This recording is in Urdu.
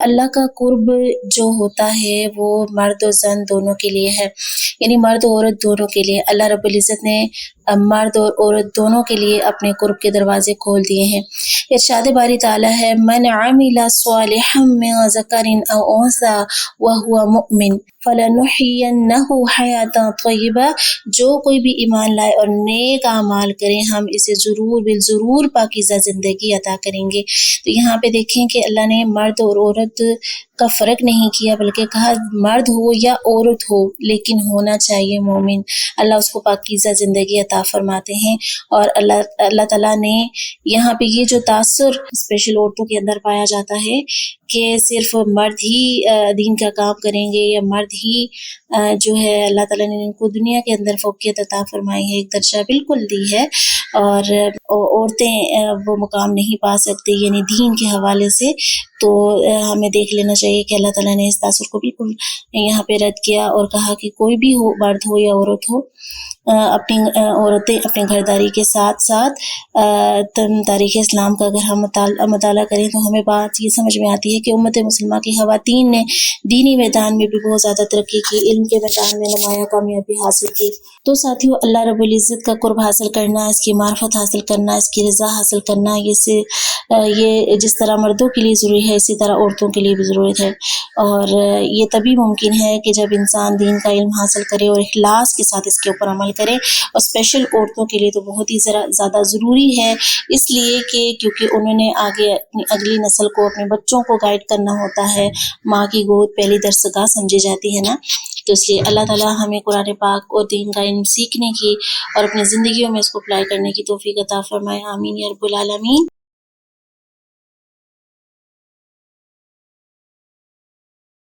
اللہ کا قرب جو ہوتا ہے وہ مرد و زن دونوں کے لیے ہے، یعنی مرد و عورت دونوں کے لیے۔ اللہ رب العزت نے مرد اور عورت دونوں کے لیے اپنے قرب کے دروازے کھول دیے ہیں۔ ارشاد باری تعالیٰ ہے من عمل صالحا من ذکر او انثی وهو مؤمن فلنحینہ حیاتا طیبہ، جو کوئی بھی ایمان لائے اور نیک اعمال کریں ہم اسے ضرور بالضرور پاکیزہ زندگی عطا کریں گے۔ تو یہاں پہ دیکھیں کہ اللہ نے مرد اور عورت کا فرق نہیں کیا، بلکہ کہا مرد ہو یا عورت ہو لیکن ہونا چاہیے مومن، اللہ اس کو پاکیزہ زندگی عطا فرماتے ہیں۔ اور اللہ تعالیٰ نے یہاں پہ یہ جو تاثر اسپیشل عورتوں کے اندر پایا جاتا ہے کہ صرف مرد ہی دین کا کام کریں گے یا مرد ہی جو ہے، اللہ تعالیٰ نے ان کو دنیا کے اندر فوقیت عطا فرمائی ہے، ایک درجہ بالکل دی ہے، اور عورتیں وہ مقام نہیں پا سکتی یعنی دین کے حوالے سے۔ تو ہمیں دیکھ لینا چاہیے کہ اللہ تعالیٰ نے اس تاثر کو بالکل یہاں پہ رد کیا اور کہا کہ کوئی بھی ہو، مرد ہو یا عورت ہو، اپنی عورتیں اپنے گھرداری کے ساتھ ساتھ تاریخ اسلام کا اگر ہم مطالعہ کریں تو ہمیں بات یہ سمجھ میں آتی ہے کہ امت مسلمہ کی خواتین نے دینی میدان میں بھی بہت زیادہ ترقی کی، علم کے میدان میں نمایاں کامیابی حاصل کی۔ تو ساتھیو، اللہ رب العزت کا قرب حاصل کرنا، اس کی معرفت حاصل کرنا، اس کی رضا حاصل کرنا، یہ جس طرح مردوں کے لیے ضروری ہے اسی طرح عورتوں کے لیے بھی ضرورت ہے، اور یہ تبھی ممکن ہے کہ جب انسان دین کا علم حاصل کرے اور اخلاص کے ساتھ اس کے اوپر عمل کرے۔ اور اسپیشل عورتوں کے لیے تو بہت ہی زیادہ ضروری ہے، اس لیے کہ کیونکہ انہوں نے آگے اپنی اگلی نسل کو، اپنے بچوں کو گائیڈ کرنا ہوتا ہے۔ ماں کی گود پہلی درسگاہ سمجھی جاتی ہے نا، تو اس لیے اللہ تعالیٰ ہمیں قرآن پاک اور دین کا علم سیکھنے کی اور اپنی زندگیوں میں اس کو اپلائی کرنے کی توفیق عطا فرمائے، آمین یا رب العالمین۔